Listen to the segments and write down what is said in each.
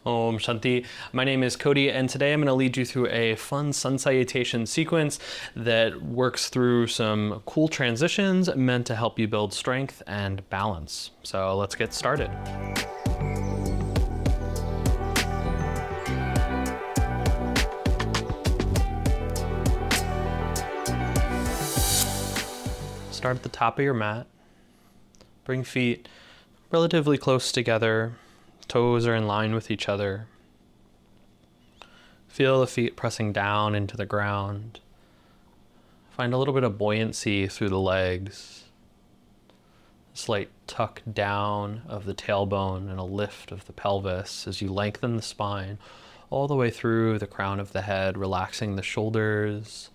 Om Shanti. My name is Cody, and today I'm going to lead you through a fun sun salutation sequence that works through some cool transitions meant to help you build strength and balance. So let's get started. Start at the top of your mat. Bring feet relatively close together. Toes are in line with each other. Feel the feet pressing down into the ground. Find a little bit of buoyancy through the legs. A slight tuck down of the tailbone and a lift of the pelvis as you lengthen the spine all the way through the crown of the head, relaxing the shoulders,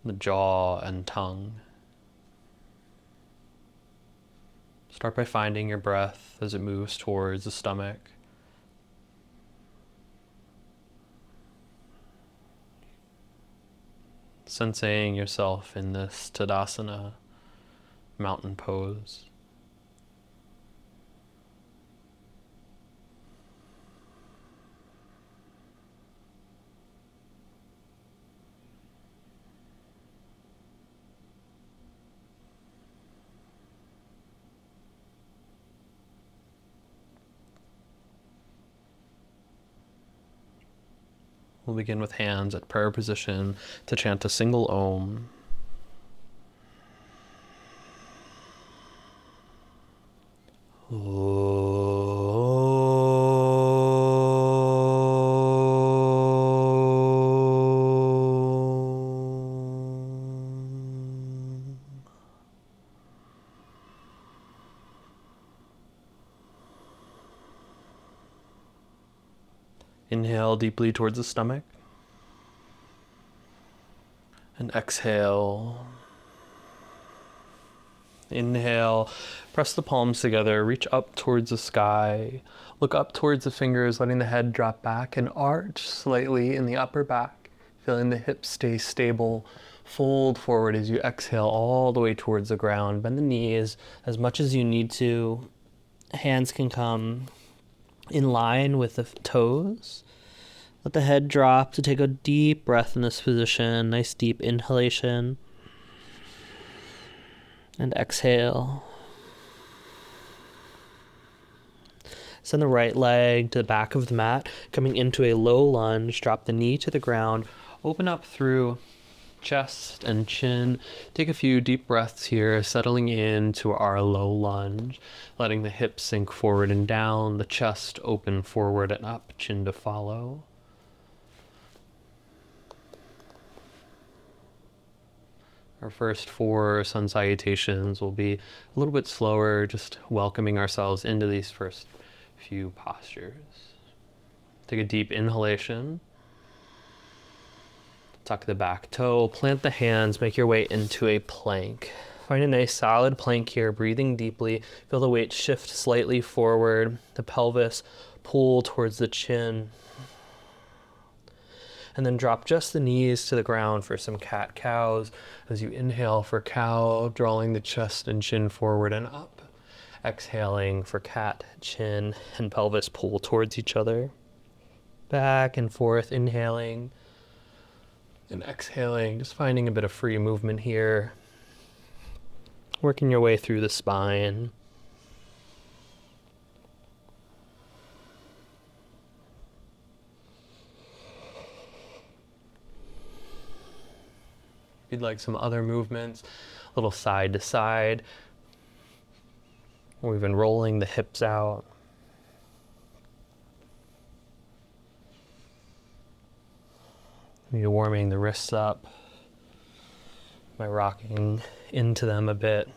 the jaw and tongue. Start by finding your breath as it moves towards the stomach. Sensing yourself in this Tadasana, mountain pose. We'll begin with hands at prayer position to chant a single Om. Inhale deeply towards the stomach. And exhale. Inhale, press the palms together, reach up towards the sky. Look up towards the fingers, letting the head drop back and arch slightly in the upper back. Feeling the hips stay stable. Fold forward as you exhale all the way towards the ground. Bend the knees as much as you need to. Hands can come in line with the toes. Let the head drop to take a deep breath in this position. Nice deep inhalation. And exhale. Send the right leg to the back of the mat, coming into a low lunge. Drop the knee to the ground. Open up through chest and chin. Take a few deep breaths here, settling into our low lunge, letting the hips sink forward and down, the chest open forward and up, chin to follow. Our first 4 sun salutations will be a little bit slower, just welcoming ourselves into these first few postures. Take a deep inhalation. Tuck the back toe, plant the hands, make your way into a plank. Find a nice solid plank here, breathing deeply. Feel the weight shift slightly forward, the pelvis pull towards the chin. And then drop just the knees to the ground for some cat-cows as you inhale for cow, drawing the chest and chin forward and up. Exhaling for cat, chin, and pelvis pull towards each other. Back and forth, inhaling and exhaling, just finding a bit of free movement here. Working your way through the spine. If you'd like some other movements, a little side to side. We've been rolling the hips out. Maybe warming the wrists up by rocking into them a bit.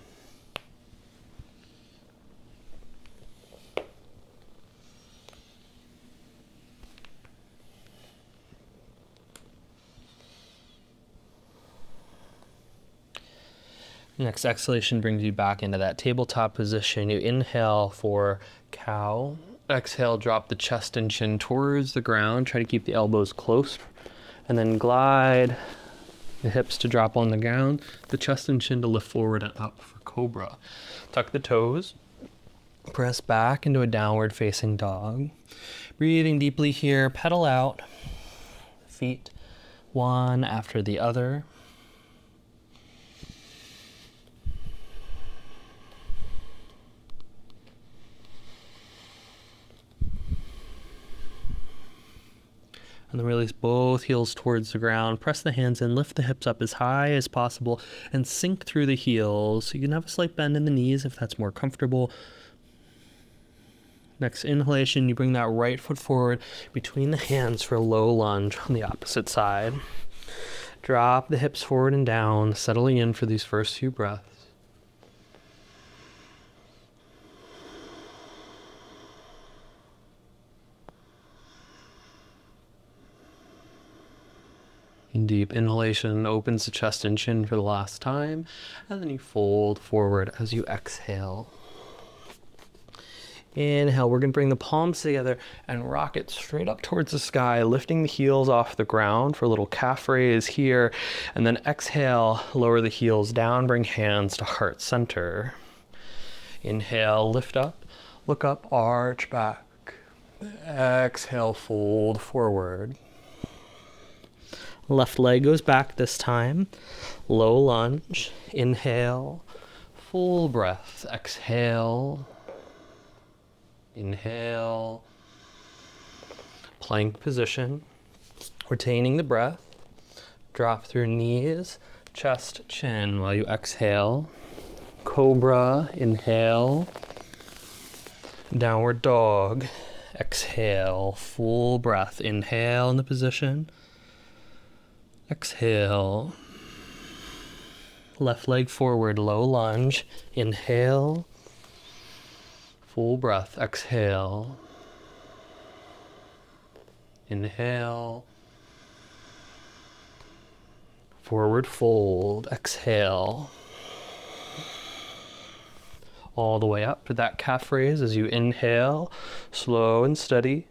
Next exhalation brings you back into that tabletop position. You inhale for cow. Exhale, drop the chest and chin towards the ground. Try to keep the elbows close. And then glide the hips to drop on the ground. The chest and chin to lift forward and up for cobra. Tuck the toes. Press back into a downward facing dog. Breathing deeply here, pedal out. Feet one after the other. And then release both heels towards the ground. Press the hands in, lift the hips up as high as possible, and sink through the heels. So you can have a slight bend in the knees if that's more comfortable. Next inhalation, you bring that right foot forward between the hands for a low lunge on the opposite side. Drop the hips forward and down, settling in for these first few breaths. Deep inhalation opens the chest and chin for the last time, and then you fold forward as you exhale. Inhale, we're going to bring the palms together and rock it straight up towards the sky, lifting the heels off the ground for a little calf raise here, and then exhale, lower the heels down, bring hands to heart center. Inhale, lift up, look up, arch back. Exhale, fold forward. Left leg goes back this time. Low lunge. Inhale. Full breath. Exhale. Inhale. Plank position. Retaining the breath. Drop through knees, chest, chin while you exhale. Cobra. Inhale. Downward dog. Exhale. Full breath. Inhale in the position. Exhale. Left leg forward, low lunge. Inhale. Full breath. Exhale. Inhale. Forward fold. Exhale. All the way up to that calf raise as you inhale. Slow and steady.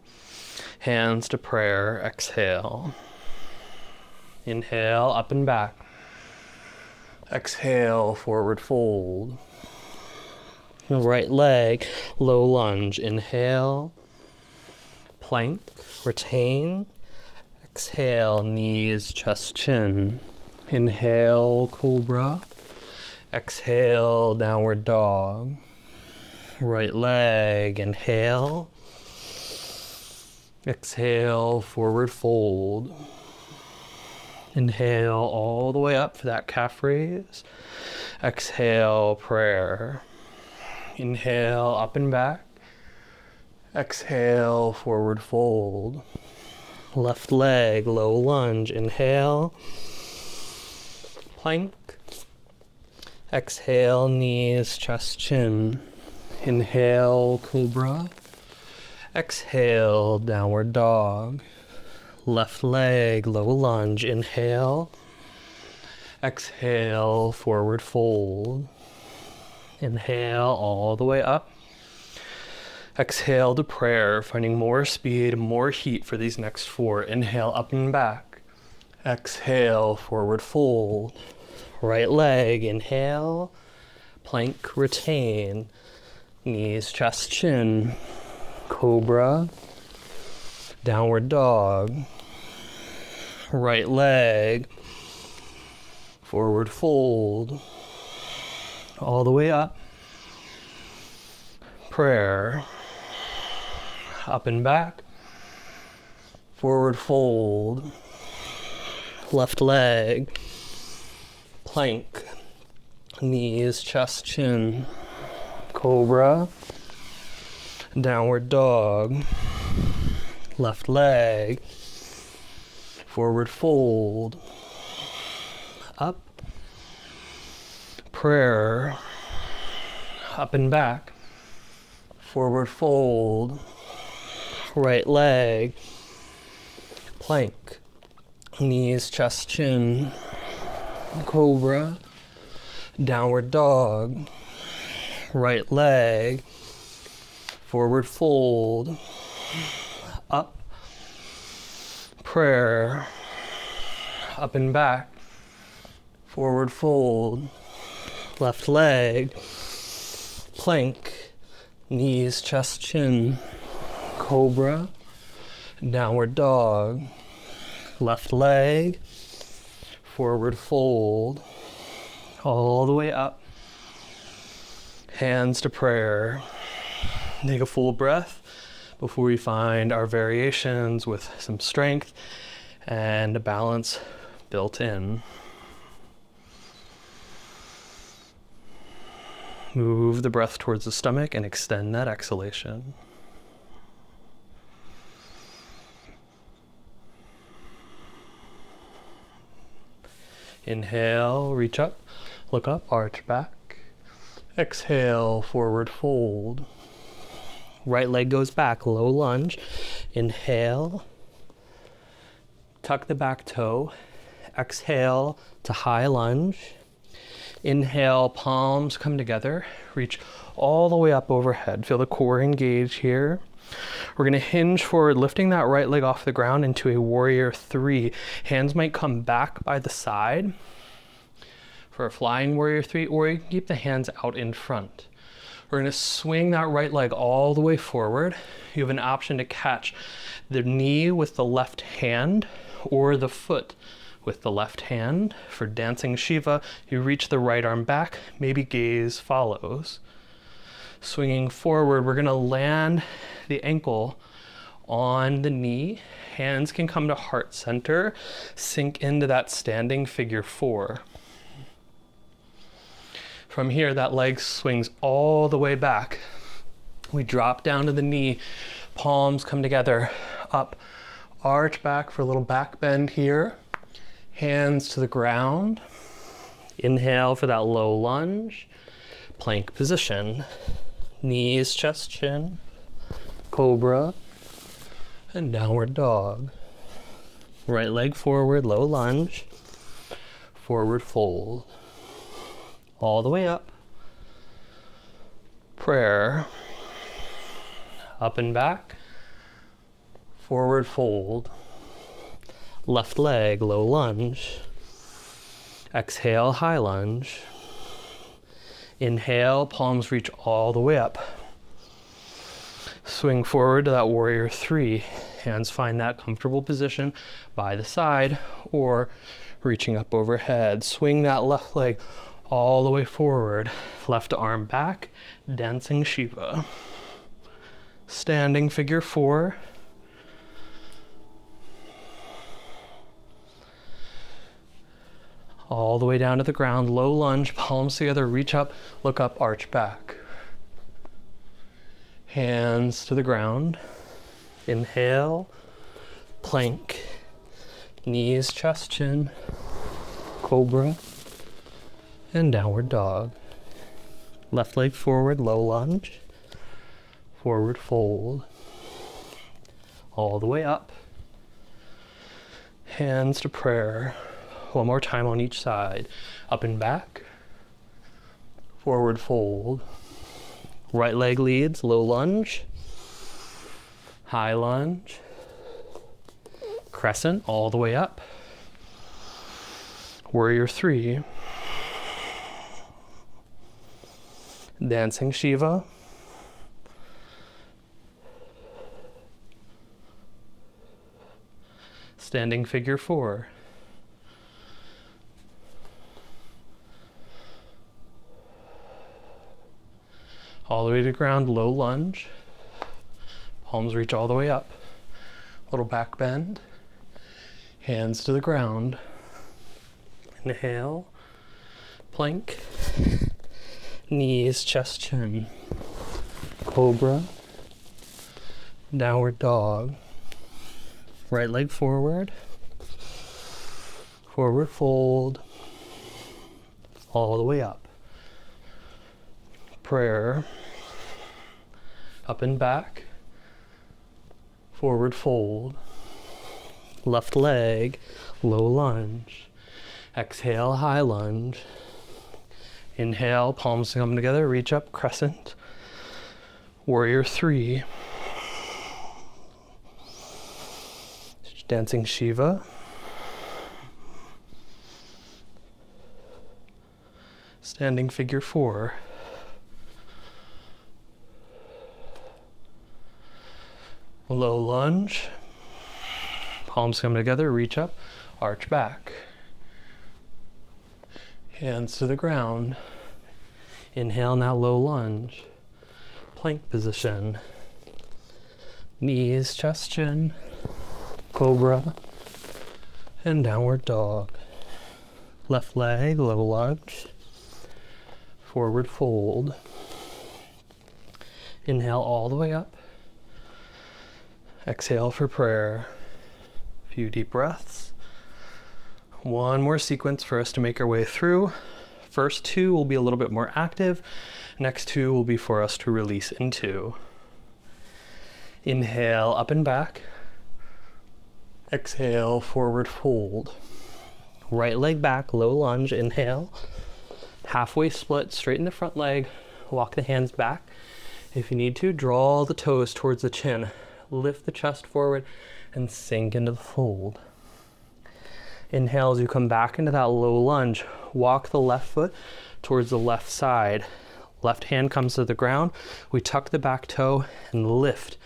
Hands to prayer. Exhale. Inhale, up and back. Exhale, forward fold. Right leg, low lunge. Inhale, plank, retain. Exhale, knees, chest, chin. Inhale, cobra. Exhale, downward dog. Right leg, inhale. Exhale, forward fold. Inhale all the way up for that calf raise. Exhale, prayer. Inhale, up and back. Exhale, forward fold. Left leg, low lunge. Inhale. Plank. Exhale, knees, chest, chin. Inhale, cobra. Exhale, downward dog. Left leg, low lunge. Inhale. Exhale, forward fold. Inhale all the way up. Exhale to prayer, finding more speed, more heat for these next four. Inhale, up and back. Exhale, forward fold. Right leg, inhale. Plank, retain. Knees, chest, chin. Cobra. Downward dog. Right leg. Forward fold. All the way up. Prayer. Up and back. Forward fold. Left leg. Plank. Knees, chest, chin. Cobra. Downward dog. Left leg. Forward fold. Up. Prayer. Up and back. Forward fold. Right leg. Plank. Knees, chest, chin. Cobra. Downward dog. Right leg. Forward fold. Up. Prayer. Up and back. Forward fold. Left leg. Plank. Knees, chest, chin. Cobra. Downward dog. Left leg. Forward fold. All the way up. Hands to prayer. Take a full breath before we find our variations with some strength and a balance built in. Move the breath towards the stomach and extend that exhalation. Inhale, reach up, look up, arch back. Exhale, forward fold. Right leg goes back, low lunge. Inhale, tuck the back toe. Exhale to high lunge. Inhale, palms come together. Reach all the way up overhead. Feel the core engage here. We're going to hinge forward, lifting that right leg off the ground into a warrior three. Hands might come back by the side for a flying warrior three, or you can keep the hands out in front. We're going to swing that right leg all the way forward. You have an option to catch the knee with the left hand or the foot with the left hand. For dancing Shiva, you reach the right arm back, maybe gaze follows. Swinging forward, we're going to land the ankle on the knee. Hands can come to heart center, sink into that standing figure four. From here, that leg swings all the way back. We drop down to the knee, palms come together, up, arch back for a little back bend here. Hands to the ground. Inhale for that low lunge. Plank position. Knees, chest, chin. Cobra. And downward dog. Right leg forward, low lunge. Forward fold. All the way up. Prayer. Up and back. Forward fold. Left leg, low lunge. Exhale, high lunge. Inhale, palms reach all the way up. Swing forward to that warrior three. Hands find that comfortable position by the side or reaching up overhead. Swing that left leg all the way forward. Left arm back, dancing Shiva. Standing figure four. All the way down to the ground, low lunge, palms together, reach up, look up, arch back. Hands to the ground. Inhale, plank. Knees, chest, chin. Cobra. And downward dog. Left leg forward, low lunge. Forward fold. All the way up. Hands to prayer. One more time on each side. Up and back. Forward fold. Right leg leads, low lunge. High lunge. Crescent all the way up. Warrior three. Dancing Shiva. Standing figure four. All the way to the ground, low lunge. Palms reach all the way up. Little back bend. Hands to the ground. Inhale. Plank. Knees, chest, chin. Cobra. Downward dog. Right leg forward. Forward fold. All the way up. Prayer. Up and back. Forward fold. Left leg, low lunge. Exhale, high lunge. Inhale, palms come together, reach up, crescent. Warrior three. Dancing Shiva. Standing figure four. Low lunge. Palms come together, reach up, arch back. Hands to the ground. Inhale, now low lunge. Plank position. Knees, chest, chin. Cobra. And downward dog. Left leg, low lunge. Forward fold. Inhale all the way up. Exhale for prayer. A few deep breaths. One more sequence for us to make our way through. First two will be a little bit more active. Next two will be for us to release into. Inhale, up and back. Exhale, forward fold. Right leg back, low lunge, inhale. Halfway split, straighten the front leg. Walk the hands back. If you need to, draw the toes towards the chin. Lift the chest forward and sink into the fold. Inhale as you come back into that low lunge. Walk the left foot towards the left side. Left hand comes to the ground. We tuck the back toe and lift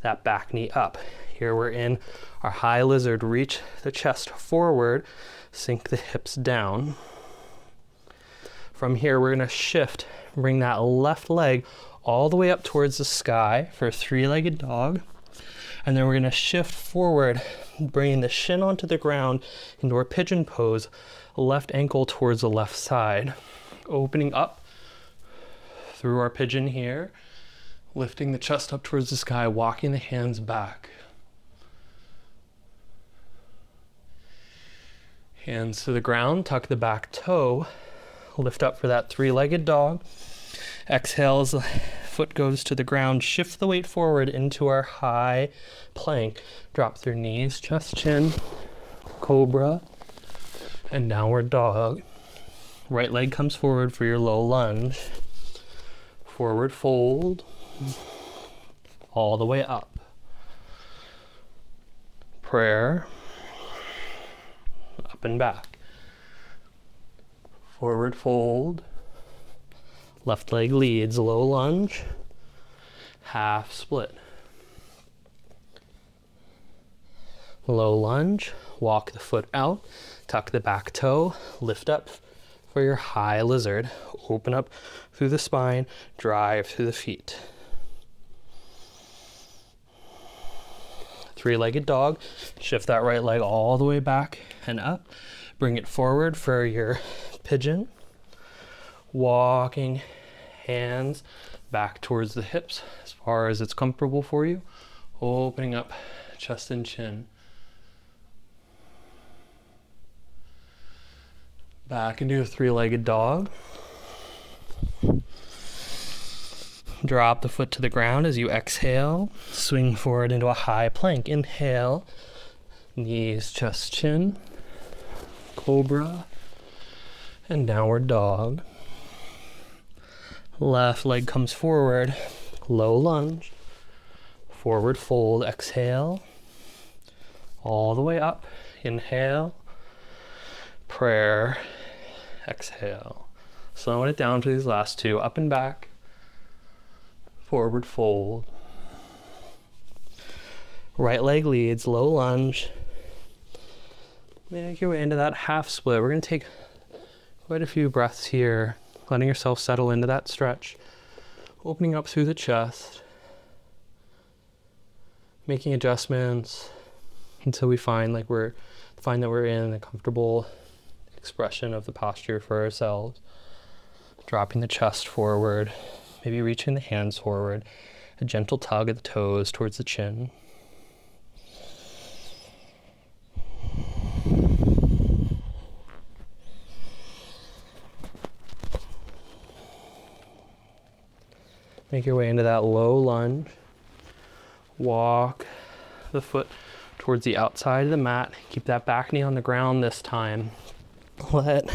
that back knee up. Here we're in our high lizard. Reach the chest forward, sink the hips down. From here, we're gonna shift, bring that left leg all the way up towards the sky for a three-legged dog. And then we're gonna shift forward, bringing the shin onto the ground into our pigeon pose, left ankle towards the left side. Opening up through our pigeon here, lifting the chest up towards the sky, walking the hands back. Hands to the ground, tuck the back toe, lift up for that three-legged dog. Exhale as the foot goes to the ground, shift the weight forward into our high plank. Drop through knees, chest, chin, cobra, and downward dog. Right leg comes forward for your low lunge. Forward fold, all the way up. Prayer, up and back. Forward fold. Left leg leads, low lunge, half split. Low lunge, walk the foot out, tuck the back toe, lift up for your high lizard. Open up through the spine, drive through the feet. Three-legged dog, shift that right leg all the way back and up. Bring it forward for your pigeon. Walking hands back towards the hips as far as it's comfortable for you. Opening up chest and chin. Back into a three-legged dog. Drop the foot to the ground as you exhale. Swing forward into a high plank. Inhale. Knees, chest, chin. Cobra. And downward dog. Left leg comes forward. Low lunge. Forward fold. Exhale. All the way up. Inhale. Prayer. Exhale. Slowing it down for these last two. Up and back. Forward fold. Right leg leads, low lunge. Make your way into that half split. We're going to take quite a few breaths here, letting yourself settle into that stretch. Opening up through the chest. Making adjustments until we find that we're in a comfortable expression of the posture for ourselves. Dropping the chest forward. Maybe reaching the hands forward, a gentle tug of the toes towards the chin. Make your way into that low lunge. Walk the foot towards the outside of the mat. Keep that back knee on the ground this time. Let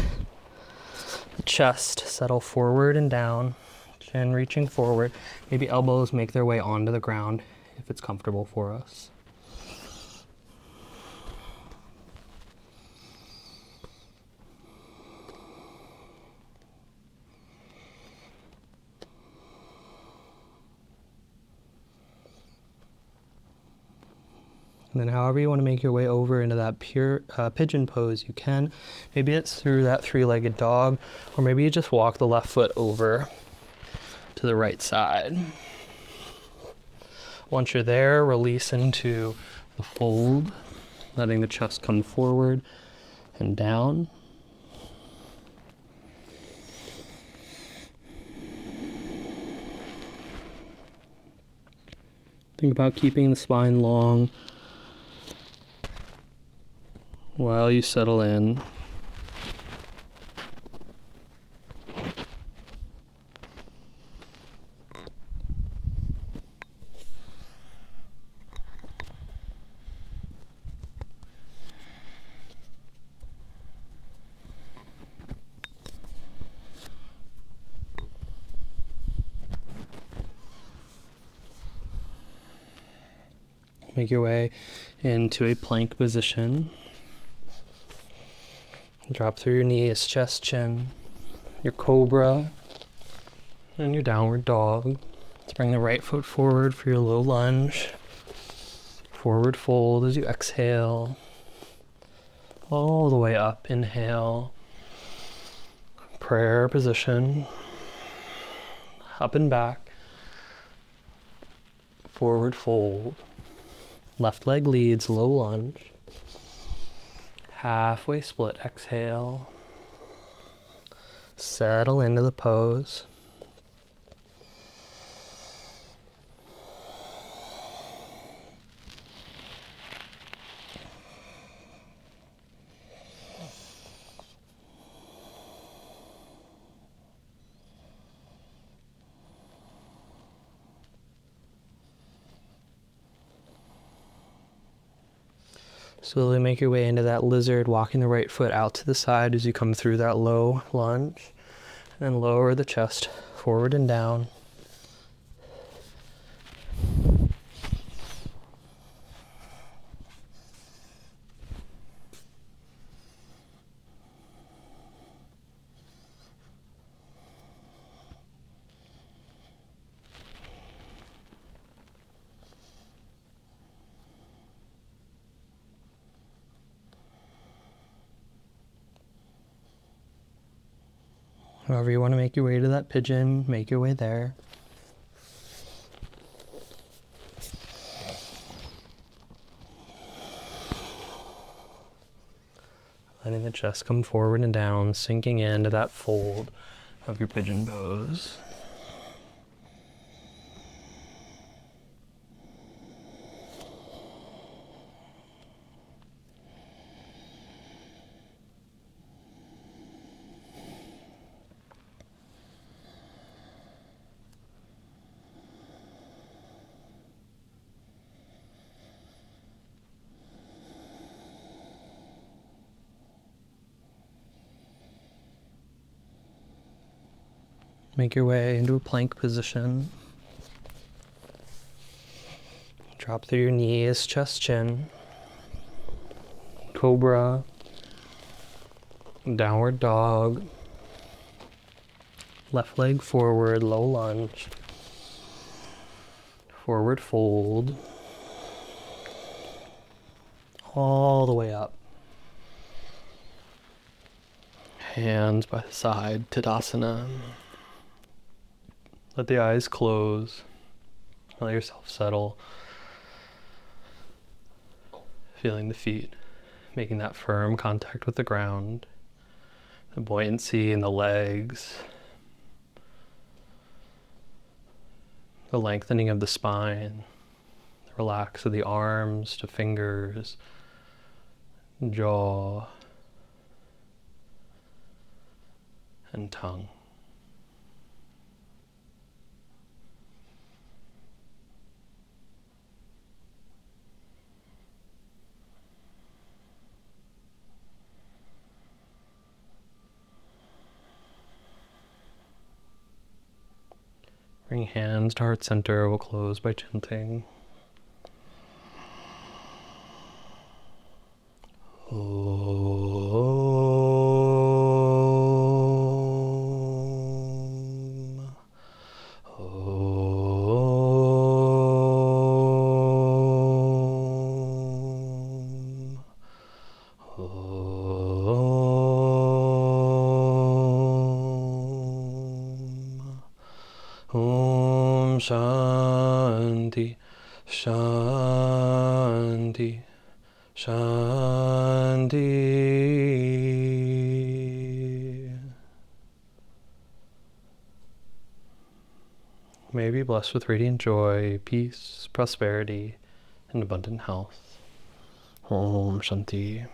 the chest settle forward and down. Chin reaching forward. Maybe elbows make their way onto the ground if it's comfortable for us. And then however you want to make your way over into that pure pigeon pose, you can. Maybe it's through that three-legged dog, or maybe you just walk the left foot over to the right side. Once you're there, release into the fold, letting the chest come forward and down. Think about keeping the spine long while you settle in. Make your way into a plank position. Drop through your knees, chest, chin, your cobra, and your downward dog. Let's bring the right foot forward for your low lunge. Forward fold as you exhale. All the way up, inhale. Prayer position. Up and back. Forward fold. Left leg leads, low lunge. Halfway split, exhale. Settle into the pose. Slowly make your way into that lizard, walking the right foot out to the side as you come through that low lunge. And then lower the chest forward and down. However you want to make your way to that pigeon, make your way there. Letting the chest come forward and down, sinking into that fold of your pigeon pose. Make your way into a plank position. Drop through your knees, chest, chin. Cobra. Downward dog. Left leg forward, low lunge. Forward fold. All the way up. Hands by the side, Tadasana. Let the eyes close. Let yourself settle. Feeling the feet, making that firm contact with the ground. The buoyancy in the legs. The lengthening of the spine. The relax of the arms to fingers, jaw, and tongue. Bring hands to heart center. We'll close by chanting. Om. Om. Om Shanti, Shanti, Shanti. May you be blessed with radiant joy, peace, prosperity, and abundant health. Om Shanti.